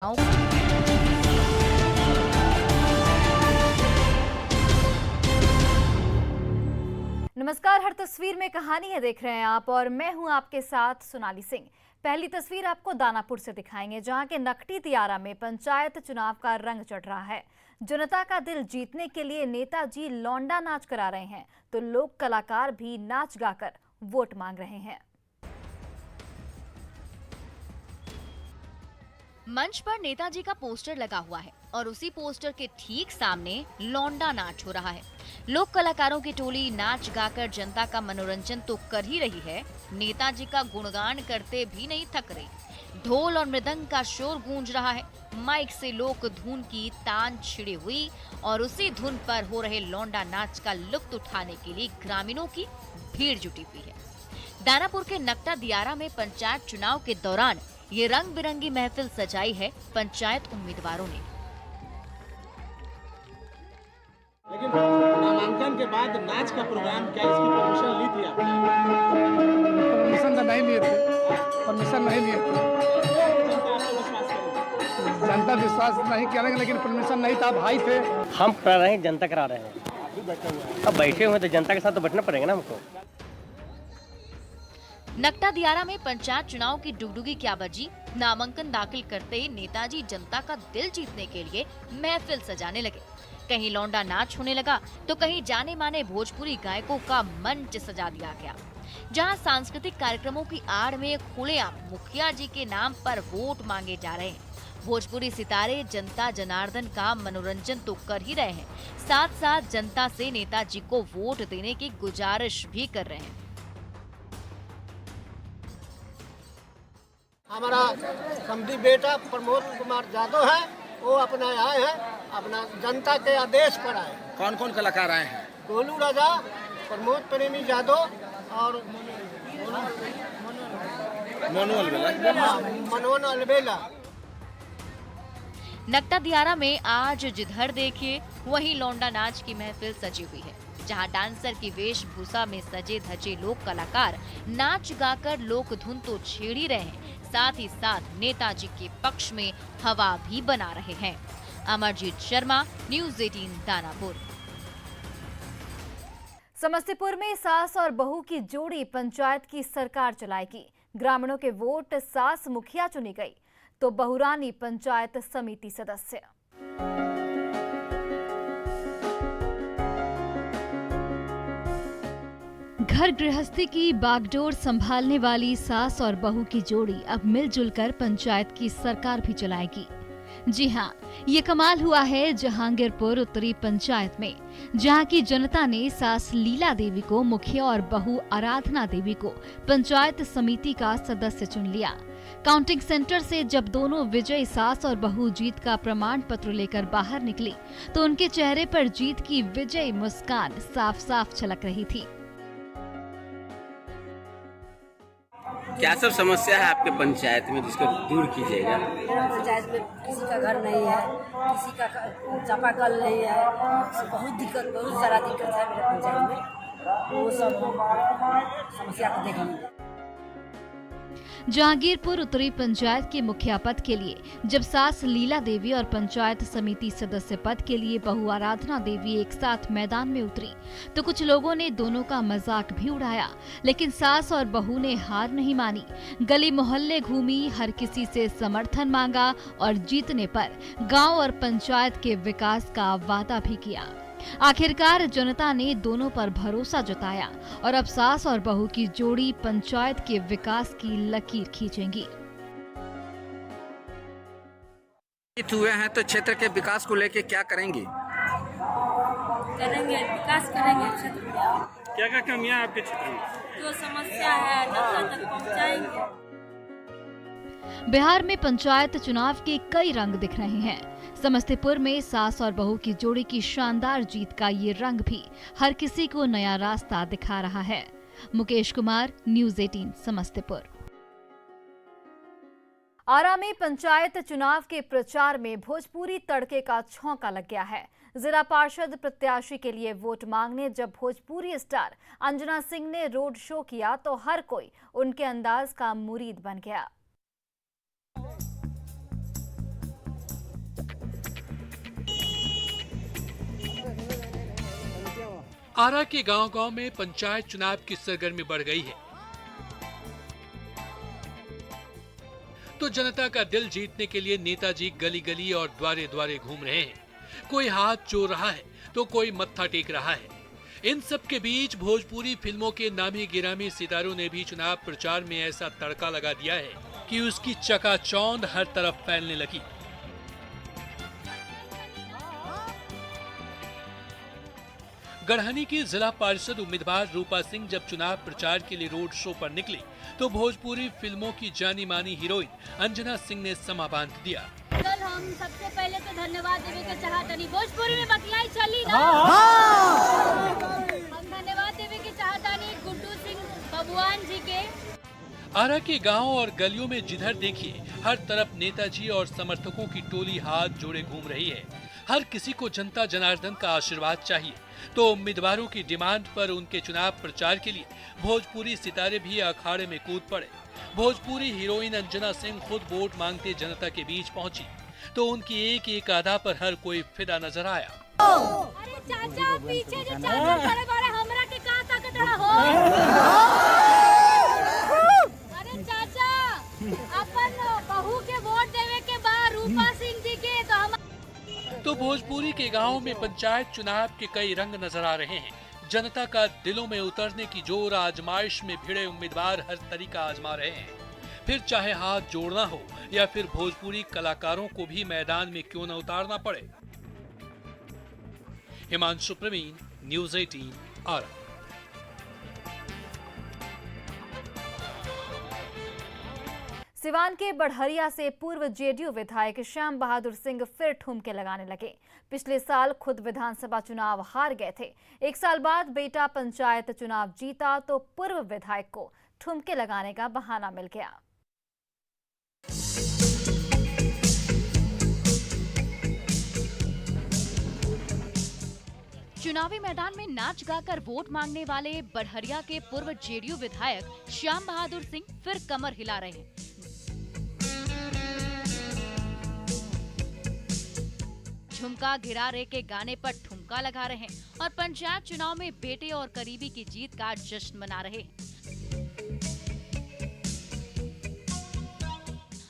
नमस्कार, हर तस्वीर में कहानी है देख रहे हैं आप और मैं हूं आपके साथ सोनाली सिंह। पहली तस्वीर आपको दानापुर से दिखाएंगे, जहां के नकटी दियारा में पंचायत चुनाव का रंग चढ़ रहा है। जनता का दिल जीतने के लिए नेताजी लौंडा नाच करा रहे हैं, तो लोक कलाकार भी नाच गाकर वोट मांग रहे हैं। मंच पर नेताजी का पोस्टर लगा हुआ है और उसी पोस्टर के ठीक सामने लौंडा नाच हो रहा है। लोक कलाकारों की टोली नाच गाकर जनता का मनोरंजन तो कर ही रही है, नेताजी का गुणगान करते भी नहीं थक रही। ढोल और मृदंग का शोर गूंज रहा है, माइक से लोक धुन की तान छिड़ी हुई और उसी धुन पर हो रहे लौंडा नाच का लुत्फ उठाने के लिए ग्रामीणों की भीड़ जुटी हुई है। दानापुर के नकटा दियारा में पंचायत चुनाव के दौरान ये रंग बिरंगी महफिल सजाई है पंचायत उम्मीदवारों ने। लेकिन नामांकन के बाद नाच का प्रोग्राम, क्या इसकी परमिशन ली थी आपने? परमिशन तो नहीं लिए थे, परमिशन नहीं लिए थे। जनता आपको विश्वास करेगी? जनता विश्वास नहीं करेंगे, लेकिन परमिशन नहीं था, भाई थे। हम करा रहे हैं, जनता करा रहे हैं। अब बैठे हुए तो जनता के साथ तो बैठना पड़ेगा ना हमको। नकटा दियारा में पंचायत चुनाव की डुगडुगी क्या बजी, नामांकन दाखिल करते ही नेताजी जनता का दिल जीतने के लिए महफिल सजाने लगे। कहीं लौंडा नाच होने लगा तो कहीं जाने माने भोजपुरी गायकों का मंच सजा दिया गया। जहां सांस्कृतिक कार्यक्रमों की आड़ में खुलेआम मुखिया जी के नाम पर वोट मांगे जा रहे हैं। भोजपुरी सितारे जनता जनार्दन का मनोरंजन तो कर ही रहे हैं, साथ साथ जनता से नेताजी को वोट देने की गुजारिश भी कर रहे हैं। हमारा समधी बेटा प्रमोद कुमार यादव है, वो अपना आए हैं, अपना जनता के आदेश पर आए। कौन कौन कलाकार आए हैं? गोलू राजा, प्रमोद प्रेमी यादव और मनोन अलबेला। नकटा दियारा में आज जिधर देखिए वहीं लौंडा नाच की महफिल सजी हुई है, जहां डांसर की वेशभूषा में सजे धजे लोक कलाकार नाच गाकर लोक धुन तो छेड़ ही रहे हैं, साथ ही साथ नेताजी के पक्ष में हवा भी बना रहे हैं। अमरजीत शर्मा, न्यूज़ 18 दानापुर। समस्तीपुर में सास और बहू की जोड़ी पंचायत की सरकार चलाएगी। ग्रामीणों के वोट सास मुखिया चुनी गई तो बहुरानी पंचायत समिति सदस्य। घर गृहस्थी की बागडोर संभालने वाली सास और बहू की जोड़ी अब मिलजुल कर पंचायत की सरकार भी चलाएगी। जी हाँ, ये कमाल हुआ है जहांगीरपुर उत्तरी पंचायत में, जहां की जनता ने सास लीला देवी को मुखिया और बहू आराधना देवी को पंचायत समिति का सदस्य चुन लिया। काउंटिंग सेंटर से जब दोनों विजयी सास और बहू जीत का प्रमाण पत्र लेकर बाहर निकली तो उनके चेहरे पर जीत की विजयी मुस्कान साफ साफ झलक रही थी। क्या सब समस्या है आपके पंचायत में जिसको दूर कीजिएगा? पंचायत में किसी का घर नहीं है, किसी का चापाकल नहीं है, बहुत दिक्कत, बहुत सारा दिक्कत है मेरे पंचायत में। वो सब समस्या को देखेंगे। जहांगीरपुर उत्तरी पंचायत के मुखिया पद के लिए जब सास लीला देवी और पंचायत समिति सदस्य पद के लिए बहू आराधना देवी एक साथ मैदान में उतरी तो कुछ लोगों ने दोनों का मजाक भी उड़ाया, लेकिन सास और बहू ने हार नहीं मानी। गली मोहल्ले घूमी, हर किसी से समर्थन मांगा और जीतने पर गांव और पंचायत के विकास का वादा भी किया। आखिरकार जनता ने दोनों पर भरोसा जताया और अब सास और बहू की जोड़ी पंचायत के विकास की लकीर खींचेंगी। हुए हैं तो क्षेत्र के विकास को लेके क्या करेंगी? करेंगे, विकास करेंगे क्षेत्र में। क्या क्या कमियां आपके क्षेत्र में? जो समस्या है जनता तक पहुंचाएंगे। बिहार में पंचायत चुनाव के कई रंग दिख रहे हैं। समस्तीपुर में सास और बहू की जोड़ी की शानदार जीत का ये रंग भी हर किसी को नया रास्ता दिखा रहा है। मुकेश कुमार, न्यूज़ 18 समस्तीपुर। आरा में पंचायत चुनाव के प्रचार में भोजपुरी तड़के का छौंका लग गया है। जिला पार्षद प्रत्याशी के लिए वोट मांगने जब भोजपुरी स्टार अंजना सिंह ने रोड शो किया तो हर कोई उनके अंदाज का मुरीद बन गया। आरा के गांव-गांव में पंचायत चुनाव की सरगर्मी बढ़ गई है। तो जनता का दिल जीतने के लिए नेताजी गली-गली और द्वारे-द्वारे घूम रहे हैं। कोई हाथ जोड़ रहा है तो कोई मत्था टेक रहा है। इन सब के बीच भोजपुरी फिल्मों के नामी गिरामी सितारों ने भी चुनाव प्रचार में ऐसा तड़का लगा दिया है कि उसकी चकाचौंध हर तरफ फैलने लगी। गढ़हनी की जिला पार्षद उम्मीदवार रूपा सिंह जब चुनाव प्रचार के लिए रोड शो पर निकली तो भोजपुरी फिल्मों की जानी मानी हीरोइन अंजना सिंह ने समा बांध दिया। कल हम सबसे पहले तो धन्यवाद देवे के चाहतनी भोजपुरी में बतियाई चली ना। हम धन्यवाद देवे के चाहतनी गुड्डू सिंह भगवान जी के। आरा के गांव और गलियों में जिधर देखिए हर तरफ नेताजी और समर्थकों की टोली हाथ जोड़े घूम रही है। हर किसी को जनता जनार्दन का आशीर्वाद चाहिए, तो उम्मीदवारों की डिमांड पर उनके चुनाव प्रचार के लिए भोजपुरी सितारे भी अखाड़े में कूद पड़े। भोजपुरी हीरोइन अंजना सिंह खुद वोट मांगते जनता के बीच पहुंची, तो उनकी एक एक अदा पर हर कोई फिदा नजर आया। अरे चाचा पीछे जो चाचा बड़े बड़े हमरा के कहां ताकत रहा हो। अरे चाचा अपन बहू के वोट देवे के बाद रूपा सिंह जी के तो भोजपुरी के गांव में पंचायत चुनाव के कई रंग नजर आ रहे हैं। जनता का दिलों में उतरने की जोर आजमाइश में भिड़े उम्मीदवार हर तरीका आजमा रहे हैं। फिर चाहे हाथ जोड़ना हो या फिर भोजपुरी कलाकारों को भी मैदान में क्यों न उतारना पड़े। हिमांशु प्रवीण, न्यूज़ 18 आरा। सिवान के बढ़हरिया से पूर्व जेडीयू विधायक श्याम बहादुर सिंह फिर ठुमके लगाने लगे। पिछले साल खुद विधानसभा चुनाव हार गए थे। एक साल बाद बेटा पंचायत चुनाव जीता तो पूर्व विधायक को ठुमके लगाने का बहाना मिल गया। चुनावी मैदान में नाच गाकर वोट मांगने वाले बढ़हरिया के पूर्व जेडीयू विधायक श्याम बहादुर सिंह फिर कमर हिला रहे हैं। झुमका घिरारे के गाने पर ठुमका लगा रहे हैं और पंचायत चुनाव में बेटे और करीबी की जीत का जश्न मना रहे हैं।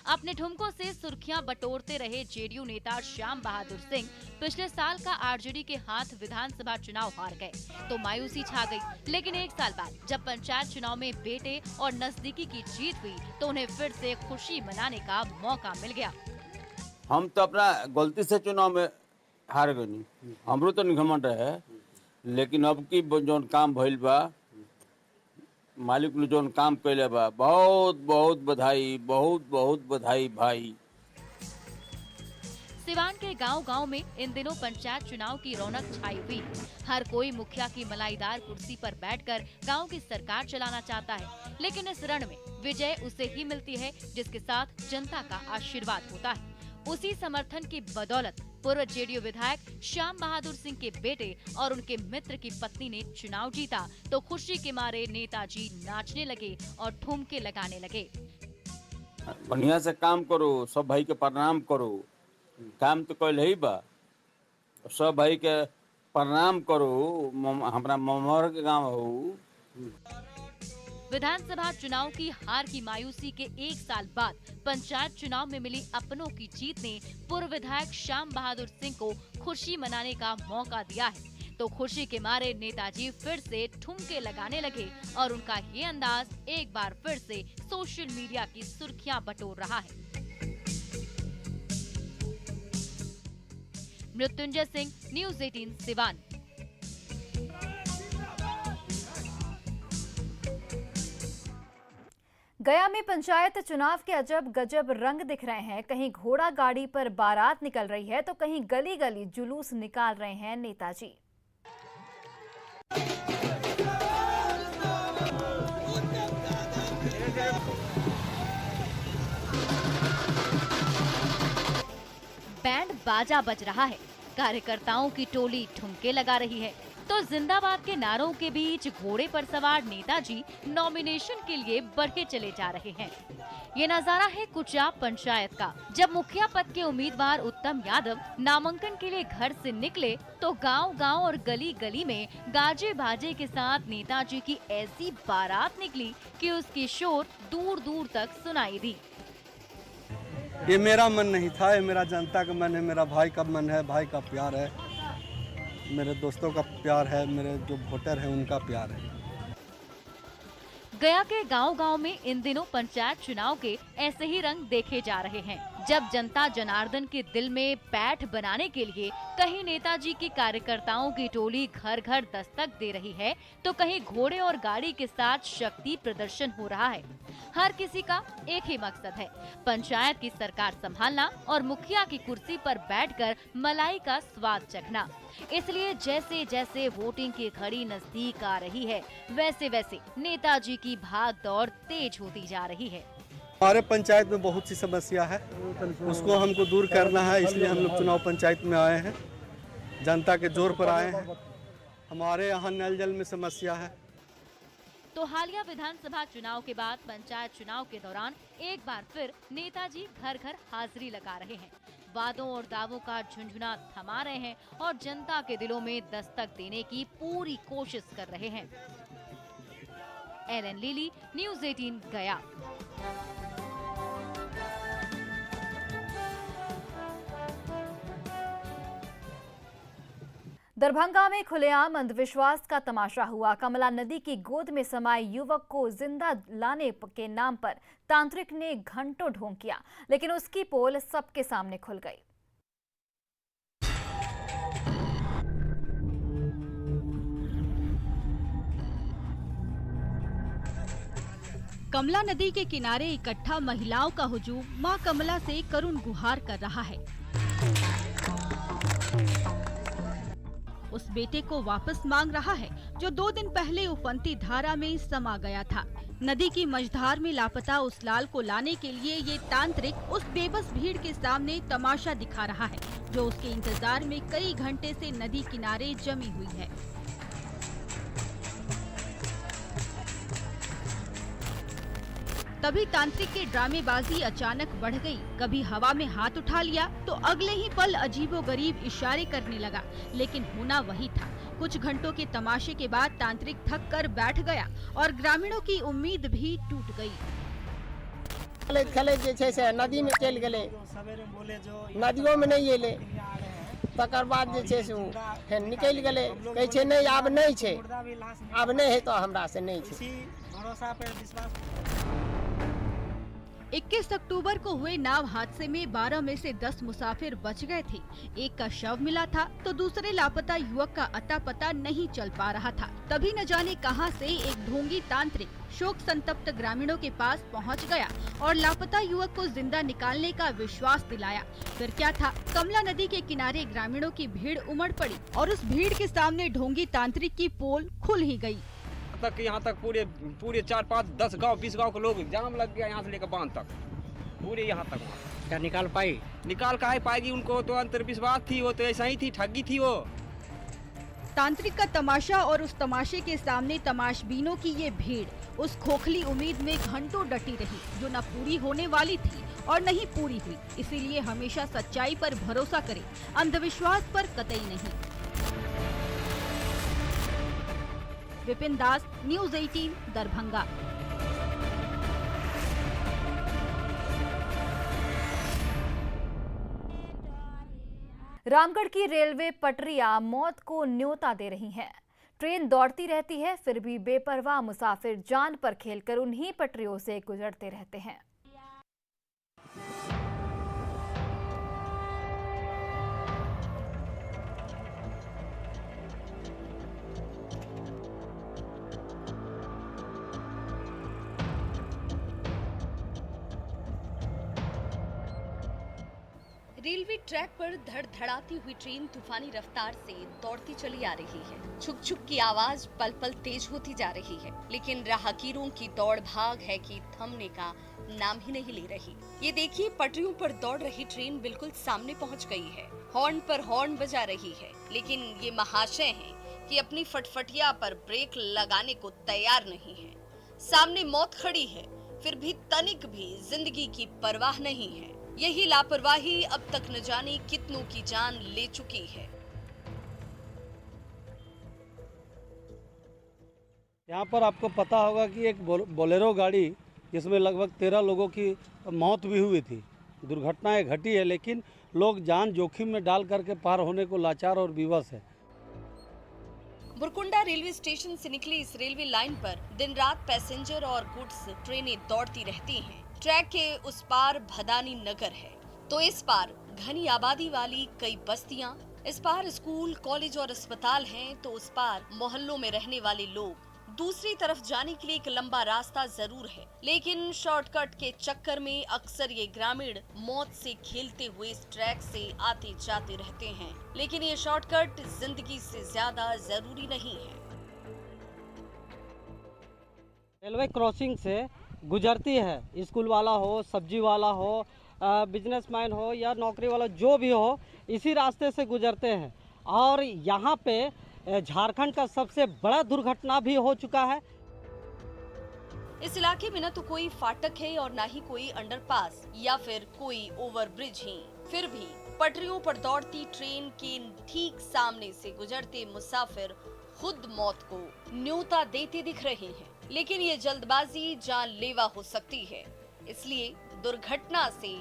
अपने ठुमकों से सुर्खियां बटोरते रहे जेडीयू नेता श्याम बहादुर सिंह पिछले साल का आरजेडी के हाथ विधानसभा चुनाव हार गए तो मायूसी छा गई। लेकिन एक साल बाद जब पंचायत चुनाव में बेटे और नजदीकी की जीत हुई तो उन्हें फिर से खुशी मनाने का मौका मिल गया। हम तो अपना गलती से चुनाव में हार गए, हमरो तो निघमंड है, लेकिन अब की जोन काम भइल बा, मालिक ने जोन काम कैले बा, बहुत बहुत बधाई, बहुत बहुत बधाई भाई। सिवान के गांव-गांव में इन दिनों पंचायत चुनाव की रौनक छाई हुई। हर कोई मुखिया की मलाईदार कुर्सी पर बैठकर गांव की सरकार चलाना चाहता है, लेकिन इस रण में विजय उसे ही मिलती है जिसके साथ जनता का आशीर्वाद होता है। उसी समर्थन की बदौलत पूर्व जेडीयू विधायक श्याम बहादुर सिंह के बेटे और उनके मित्र की पत्नी ने चुनाव जीता तो खुशी के मारे नेताजी नाचने लगे और ठुमके लगाने लगे। बढ़िया से काम करो, सब भाई के प्रणाम करो, काम तो कैल ही बा, सब भाई के प्रणाम करो। हमारा ममहर के गाँव हो। विधानसभा चुनाव की हार की मायूसी के एक साल बाद पंचायत चुनाव में मिली अपनों की जीत ने पूर्व विधायक श्याम बहादुर सिंह को खुशी मनाने का मौका दिया है। तो खुशी के मारे नेताजी फिर से ठुमके लगाने लगे और उनका ये अंदाज एक बार फिर से सोशल मीडिया की सुर्खियां बटोर रहा है। मृत्युंजय सिंह, न्यूज़ 18 सिवान। गया में पंचायत चुनाव के अजब गजब रंग दिख रहे हैं। कहीं घोड़ा गाड़ी पर बारात निकल रही है तो कहीं गली गली जुलूस निकाल रहे हैं नेताजी। बैंड बाजा बज रहा है, कार्यकर्ताओं की टोली ठुमके लगा रही है। तो जिंदाबाद के नारों के बीच घोड़े पर सवार नेताजी नॉमिनेशन के लिए बढ़े चले जा रहे हैं। ये नजारा है कुचाप पंचायत का। जब मुखिया पद के उम्मीदवार उत्तम यादव नामांकन के लिए घर से निकले तो गांव-गांव और गली-गली में गाजे बाजे के साथ नेताजी की ऐसी बारात निकली कि उसकी शोर दूर-दूर तक सुनाई दी। ये मेरा मन नहीं था, ये मेरा जनता का मन है, मेरा भाई का मन है, भाई का प्यार है, मेरे दोस्तों का प्यार है, मेरे जो वोटर हैं उनका प्यार है। गया के गांव-गांव में इन दिनों पंचायत चुनाव के ऐसे ही रंग देखे जा रहे हैं। जब जनता जनार्दन के दिल में पैठ बनाने के लिए कहीं नेताजी के कार्यकर्ताओं की टोली घर घर दस्तक दे रही है तो कहीं घोड़े और गाड़ी के साथ शक्ति प्रदर्शन हो रहा है। हर किसी का एक ही मकसद है, पंचायत की सरकार संभालना और मुखिया की कुर्सी पर बैठकर मलाई का स्वाद चखना। इसलिए जैसे जैसे वोटिंग की घड़ी नजदीक आ रही है वैसे वैसे नेताजी की भाग दौड़ तेज होती जा रही है। हमारे पंचायत में बहुत सी समस्या है, उसको हमको दूर करना है, इसलिए हम लोग चुनाव पंचायत में आए हैं, जनता के जोर पर आए हैं। हमारे यहाँ नल जल में समस्या है। तो हालिया विधानसभा चुनाव के बाद पंचायत चुनाव के दौरान एक बार फिर नेताजी घर घर हाजिरी लगा रहे हैं, वादों और दावों का झुंझुना थमा रहे हैं और जनता के दिलों में दस्तक देने की पूरी कोशिश कर रहे हैं। एलन लिली, न्यूज़ 18 गया। दरभंगा में खुलेआम अंधविश्वास का तमाशा हुआ। कमला नदी की गोद में समाये युवक को जिंदा लाने के नाम पर तांत्रिक ने घंटों ढोंग किया, लेकिन उसकी पोल सबके सामने खुल गई। कमला नदी के किनारे इकट्ठा महिलाओं का हुजूम मां कमला से करुण गुहार कर रहा है। उस बेटे को वापस मांग रहा है जो 2 दिन पहले उफनती धारा में समा गया था। नदी की मझधार में लापता उस लाल को लाने के लिए ये तांत्रिक उस बेबस भीड़ के सामने तमाशा दिखा रहा है जो उसके इंतजार में कई घंटे से नदी किनारे जमी हुई है। तभी तांत्रिक की ड्रामेबाजी अचानक बढ़ गई। कभी हवा में हाथ उठा लिया तो अगले ही पल अजीबोगरीब इशारे करने लगा, लेकिन होना वही था। कुछ घंटों के तमाशे के बाद तांत्रिक थक कर बैठ गया और ग्रामीणों की उम्मीद भी टूट गई। नदी में चल गए, नदियों में नहीं एले, तकर बाद निकल गए, कहे नहीं आब नहीं छे, आब नहीं है तो हमरा से नहीं छे। 21 अक्टूबर को हुए नाव हादसे में 12 में से 10 मुसाफिर बच गए थे। एक का शव मिला था तो दूसरे लापता युवक का अता पता नहीं चल पा रहा था। तभी न जाने कहां से एक ढोंगी तांत्रिक शोक संतप्त ग्रामीणों के पास पहुंच गया और लापता युवक को जिंदा निकालने का विश्वास दिलाया। फिर क्या था, कमला नदी के किनारे ग्रामीणों की भीड़ उमड़ पड़ी और उस भीड़ के सामने ढोंगी तांत्रिक की पोल खुल ही गई। तक यहाँ तक पूरे 4, 5, 10 गांव 20 गांव के लोग जाम लग गया, यहाँ से लेकर बांध तक पूरे यहाँ तक। क्या निकाल का पाएगी? उनको तो अंतर्विश्वास थी, वो तो ऐसा ही थी, ठगी थी वो। तांत्रिक का तमाशा और उस तमाशे के सामने तमाशबीनों की ये भीड़ उस खोखली उम्मीद में घंटों डटी रही जो न पूरी होने वाली थी और न ही पूरी हुई। इसीलिए हमेशा सच्चाई पर भरोसा करें, अंधविश्वास पर कतई नहीं। विपिन दास, न्यूज़ 18 दरभंगा। रामगढ़ की रेलवे पटरियां मौत को न्योता दे रही हैं। ट्रेन दौड़ती रहती है, फिर भी बेपरवाह मुसाफिर जान पर खेलकर उन्हीं पटरियों से गुजरते रहते हैं। रेलवे ट्रैक पर धड़धड़ाती हुई ट्रेन तूफानी रफ्तार से दौड़ती चली आ रही है। छुक छुक की आवाज पल पल तेज होती जा रही है, लेकिन राहगीरों की दौड़ भाग है कि थमने का नाम ही नहीं ले रही। ये देखिए, पटरियों पर दौड़ रही ट्रेन बिल्कुल सामने पहुंच गई है। हॉर्न पर हॉर्न बजा रही है, लेकिन ये महाशय हैं कि अपनी फटफटिया पर ब्रेक लगाने को तैयार नहीं है। सामने मौत खड़ी है, फिर भी तनिक भी जिंदगी की परवाह नहीं है। यही लापरवाही अब तक न जाने कितनों की जान ले चुकी है। यहाँ पर आपको पता होगा कि एक बोलेरो गाड़ी जिसमें लगभग 13 लोगों की मौत भी हुई थी, दुर्घटनाएं घटी है, लेकिन लोग जान जोखिम में डाल करके पार होने को लाचार और विवश है। बुरकुंडा रेलवे स्टेशन से निकली इस रेलवे लाइन पर दिन रात पैसेंजर और गुड्स ट्रेनें दौड़ती रहती हैं। ट्रैक के उस पार भदानी नगर है तो इस पार घनी आबादी वाली कई बस्तियां, इस पार स्कूल, कॉलेज और अस्पताल हैं तो उस पार मोहल्लों में रहने वाले लोग। दूसरी तरफ जाने के लिए एक लंबा रास्ता जरूर है, लेकिन शॉर्टकट के चक्कर में अक्सर ये ग्रामीण मौत से खेलते हुए इस ट्रैक से आते जाते रहते हैं। लेकिन ये शॉर्टकट जिंदगी से ज्यादा जरूरी नहीं है। रेलवे क्रॉसिंग से गुजरती है, स्कूल वाला हो, सब्जी वाला हो, बिजनेसमैन हो या नौकरी वाला जो भी हो, इसी रास्ते से गुजरते हैं। और यहाँ पे झारखंड का सबसे बड़ा दुर्घटना भी हो चुका है। इस इलाके में न तो कोई फाटक है और न ही कोई अंडरपास या फिर कोई ओवरब्रिज ही। फिर भी पटरियों पर दौड़ती ट्रेन के ठीक सामने से गुजरते मुसाफिर खुद मौत को न्योता देते दिख रहे हैं। लेकिन ये जल्दबाजी जानलेवा हो सकती है, इसलिए दुर्घटना से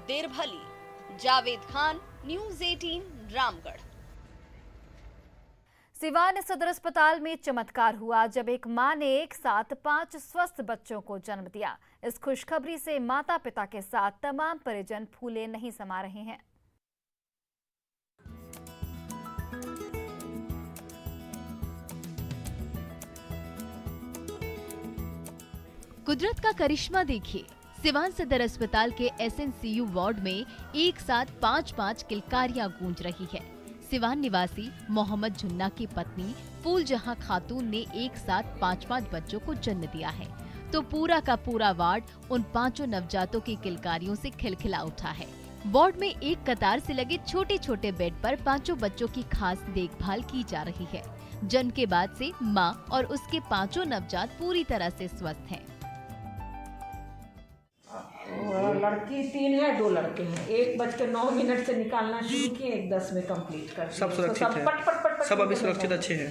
देर भली। जावेद खान, न्यूज़ 18, रामगढ़। सिवान सदर अस्पताल में चमत्कार हुआ जब एक मां ने एक साथ 5 स्वस्थ बच्चों को जन्म दिया। इस खुशखबरी से माता पिता के साथ तमाम परिजन फूले नहीं समा रहे हैं। कुदरत का करिश्मा देखिए। सिवान सदर अस्पताल के SNCU वार्ड में एक साथ 5-5 किलकारियां गूंज रही है। सिवान निवासी मोहम्मद जुन्ना की पत्नी फूलजहां खातून ने एक साथ 5-5 बच्चों को जन्म दिया है, तो पूरा का पूरा वार्ड उन 5 नवजातों की किलकारियों से खिलखिला उठा है। वार्ड में एक कतार से लगे छोटे छोटे बेड पर 5 बच्चों की खास देखभाल की जा रही है। जन्म के बाद से मां और उसके 5 नवजात पूरी तरह से स्वस्थ हैं। लड़की 3 है, 2 लड़के हैं। 1:09 से निकालना शुरू किए, 1:10 में कंप्लीट कर। सब सुरक्षित है, सब अभी सुरक्षित अच्छे हैं।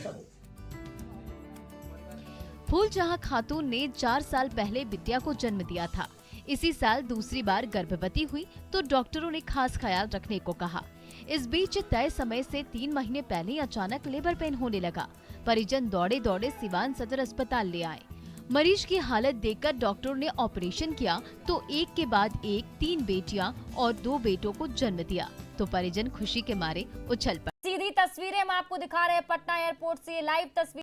फूलजहां खातून ने 4 साल पहले बिटिया को जन्म दिया था। इसी साल दूसरी बार गर्भवती हुई तो डॉक्टरों ने खास ख्याल रखने को कहा। इस बीच तय समय से 3 महीने पहले अचानक लेबर पेन होने लगा। परिजन दौड़े दौड़े सिवान सदर अस्पताल ले आए। मरीज की हालत देखकर डॉक्टरों ने ऑपरेशन किया तो एक के बाद एक 3 बेटियां और 2 बेटों को जन्म दिया तो परिजन खुशी के मारे उछल पड़े। सीधी तस्वीरें हम आपको दिखा रहे हैं पटना एयरपोर्ट से, लाइव तस्वीर।